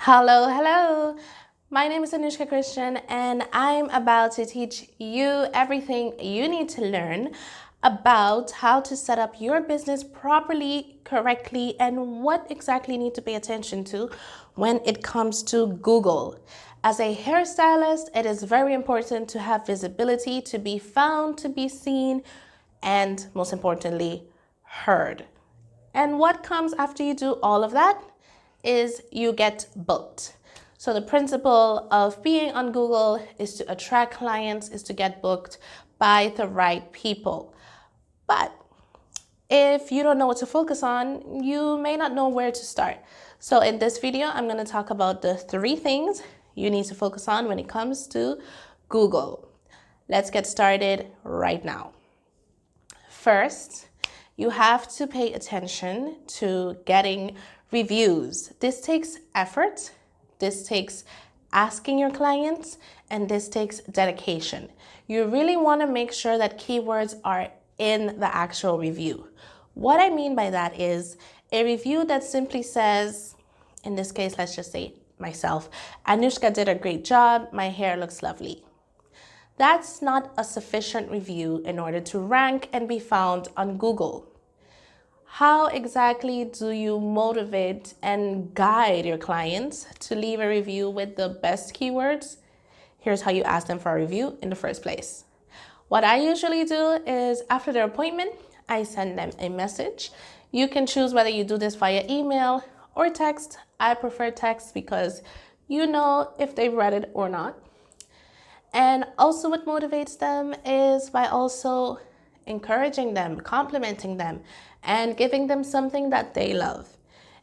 Hello, hello. My name is Anushka Christian, and I'm about to teach you everything you need to learn about how to set up your business properly, correctly, and what exactly you need to pay attention to when it comes to Google. As a hairstylist, it is very important to have visibility, to be found, to be seen, and most importantly, heard. And what comes after you do all of that is you get booked. So the principle of being on Google is to attract clients, is to get booked by the right people. But if you don't know what to focus on, you may not know where to start. So in this video, I'm going to talk about the 3 things you need to focus on when it comes to Google. Let's get started right now. First, you have to pay attention to getting reviews. This takes effort, this takes asking your clients, and this takes dedication. You really want to make sure that keywords are in the actual review. What I mean by that is a review that simply says, in this case, let's just say myself, Anushka did a great job, my hair looks lovely. That's not a sufficient review in order to rank and be found on Google. How exactly do you motivate and guide your clients to leave a review with the best keywords? Here's how you ask them for a review in the first place. What I usually do is after their appointment, I send them a message. You can choose whether you do this via email or text. I prefer text because you know if they've read it or not. And also what motivates them is by also encouraging them, complimenting them, and giving them something that they love.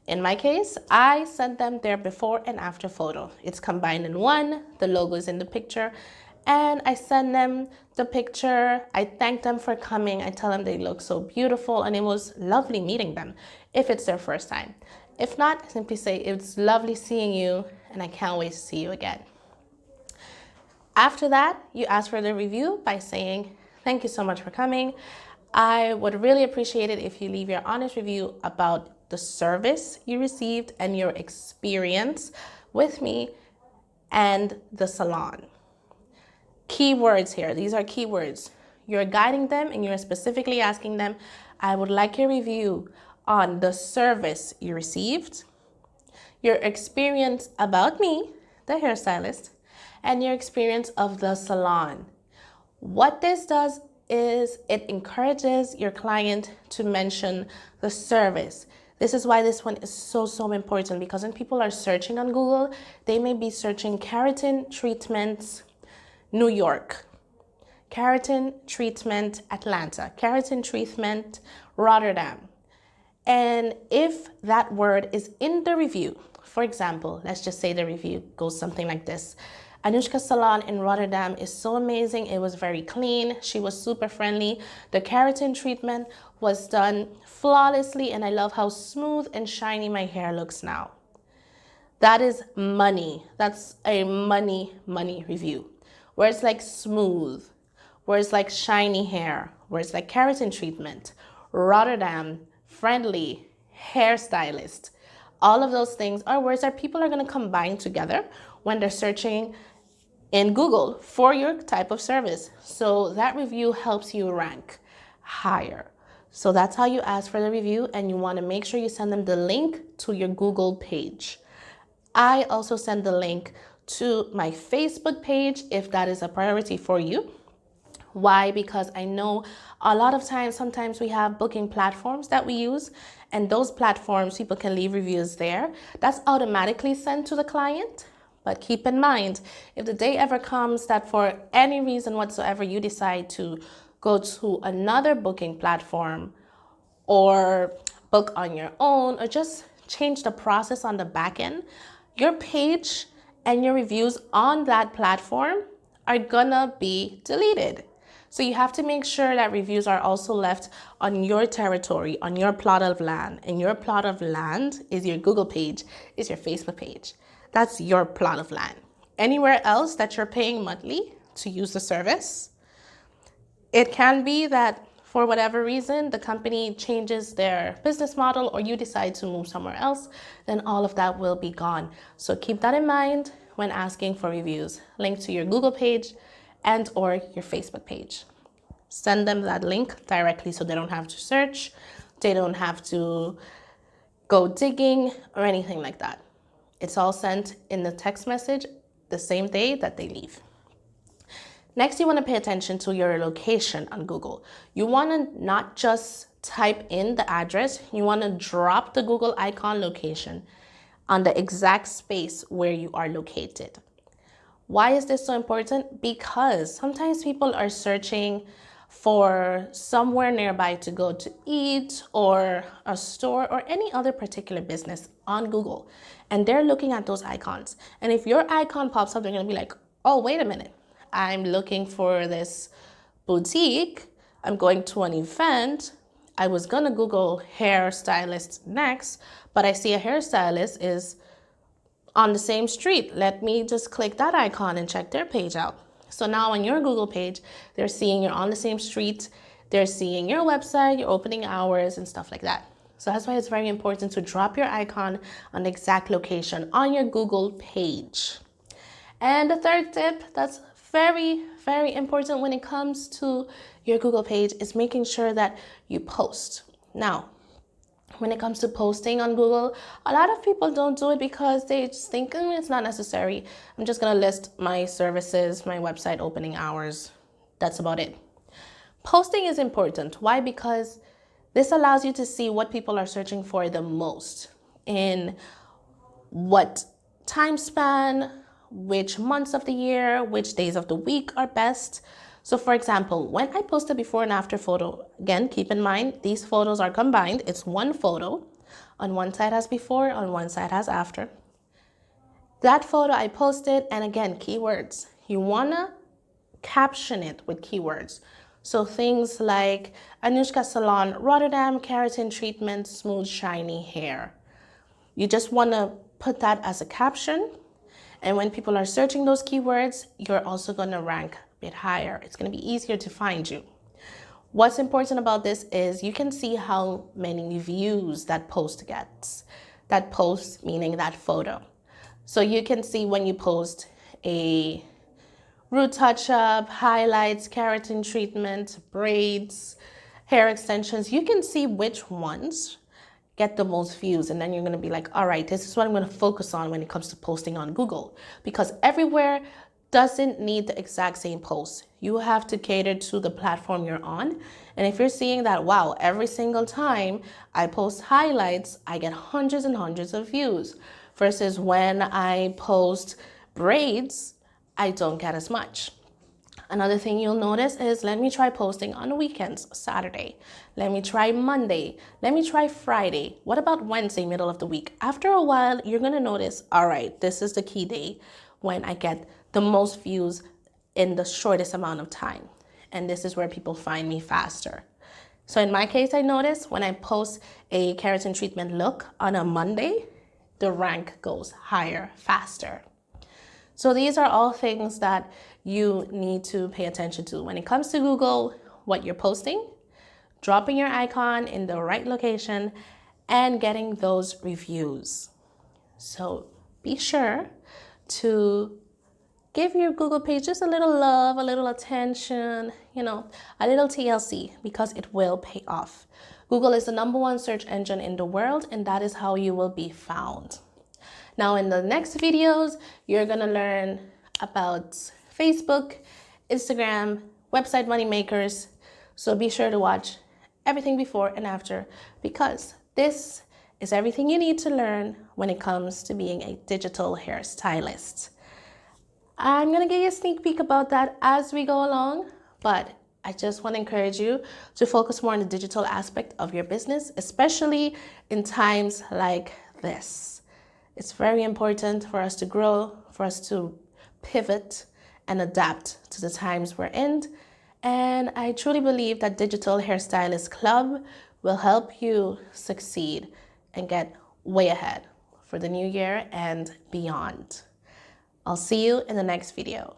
In my case, I sent them their before and after photo. It's combined in one, the logo is in the picture, and I send them the picture. I thank them for coming. I tell them they look so beautiful and it was lovely meeting them if it's their first time. If not, simply say it's lovely seeing you and I can't wait to see you again. After that, you ask for the review by saying, thank you so much for coming. I would really appreciate it if you leave your honest review about the service you received and your experience with me and the salon. Keywords here, these are keywords. You're guiding them and you're specifically asking them, I would like your review on the service you received, your experience about me, the hairstylist, and your experience of the salon. What this does is it encourages your client to mention the service. This is why this one is so important, because when people are searching on Google, they may be searching keratin treatments New York, keratin treatment Atlanta, keratin treatment Rotterdam. And if that word is in the review, for example, let's just say the review goes something like this. Anushka's salon in Rotterdam is so amazing. It was very clean. She was super friendly. The keratin treatment was done flawlessly, and I love how smooth and shiny my hair looks now. That is money. That's a money review. Where it's like smooth, where it's like shiny hair, where it's like keratin treatment, Rotterdam, friendly, hairstylist. All of those things are words that people are going to combine together when they're searching in Google for your type of service. So that review helps you rank higher. So that's how you ask for the review, and you want to make sure you send them the link to your Google page. I also send the link to my Facebook page if that is a priority for you. Why? Because I know a lot of times, sometimes we have booking platforms that we use, and those platforms, people can leave reviews there. That's automatically sent to the client. But keep in mind, if the day ever comes that for any reason whatsoever you decide to go to another booking platform or book on your own or just change the process on the back end, your page and your reviews on that platform are gonna be deleted. So you have to make sure that reviews are also left on your territory, on your plot of land. And your plot of land is your Google page, is your Facebook page. That's your plot of land. Anywhere else that you're paying monthly to use the service, it can be that for whatever reason, the company changes their business model or you decide to move somewhere else, then all of that will be gone. So keep that in mind when asking for reviews. Link to your Google page and or your Facebook page. Send them that link directly so they don't have to search, they don't have to go digging or anything like that. It's all sent in the text message the same day that they leave. Next, you want to pay attention to your location on Google. You want to not just type in the address, you want to drop the Google icon location on the exact space where you are located. Why is this so important? Because sometimes people are searching for somewhere nearby to go to eat or a store or any other particular business on Google. And they're looking at those icons. And if your icon pops up, they're going to be like, oh, wait a minute. I'm looking for this boutique. I'm going to an event. I was going to Google hairstylist next, but I see a hairstylist is on the same street. Let me just click that icon and check their page out. So now on your Google page, they're seeing you're on the same street. They're seeing your website, your opening hours, and stuff like that. So that's why it's very important to drop your icon on the exact location on your Google page. And the third tip that's very, very important when it comes to your Google page is making sure that you post. Now, when it comes to posting on Google, a lot of people don't do it because they just think it's not necessary. I'm just gonna list my services, my website opening hours. That's about it. Posting is important. Why? Because this allows you to see what people are searching for the most, in what time span, which months of the year, which days of the week are best. So for example, when I post a before and after photo, again, keep in mind, these photos are combined. It's one photo. On one side has before, on one side has after. That photo I posted, and again, keywords. You wanna caption it with keywords. So things like Anushka Salon, Rotterdam, keratin treatment, smooth, shiny hair. You just wanna put that as a caption. And when people are searching those keywords, you're also gonna rank a bit higher. It's gonna be easier to find you. What's important about this is you can see how many views that post gets. That post meaning that photo. So you can see when you post a root touch-up, highlights, keratin treatment, braids, hair extensions, you can see which ones get the most views, and then you're going to be like, all right, this is what I'm going to focus on when it comes to posting on Google, because everywhere doesn't need the exact same post. You have to cater to the platform you're on. And if you're seeing that, wow, every single time I post highlights, I get hundreds and hundreds of views, versus when I post braids, I don't get as much. Another thing you'll notice is, let me try posting on weekends, Saturday. Let me try Monday. Let me try Friday. What about Wednesday, middle of the week? After a while, you're gonna notice, all right, this is the key day when I get the most views in the shortest amount of time. And this is where people find me faster. So in my case, I notice when I post a keratin treatment look on a Monday, the rank goes higher, faster. So these are all things that you need to pay attention to when it comes to Google: what you're posting, dropping your icon in the right location, and getting those reviews. So be sure to give your Google page just a little love, a little attention, a little TLC, because it will pay off. Google is the #1 search engine in the world, and that is how you will be found. Now in the next videos, you're gonna learn about Facebook, Instagram, website money makers. So be sure to watch everything before and after, because this is everything you need to learn when it comes to being a digital hairstylist. I'm gonna give you a sneak peek about that as we go along, but I just want to encourage you to focus more on the digital aspect of your business, especially in times like this. It's very important for us to grow, for us to pivot and adapt to the times we're in. And I truly believe that Digital Hairstylist Club will help you succeed and get way ahead for the new year and beyond. I'll see you in the next video.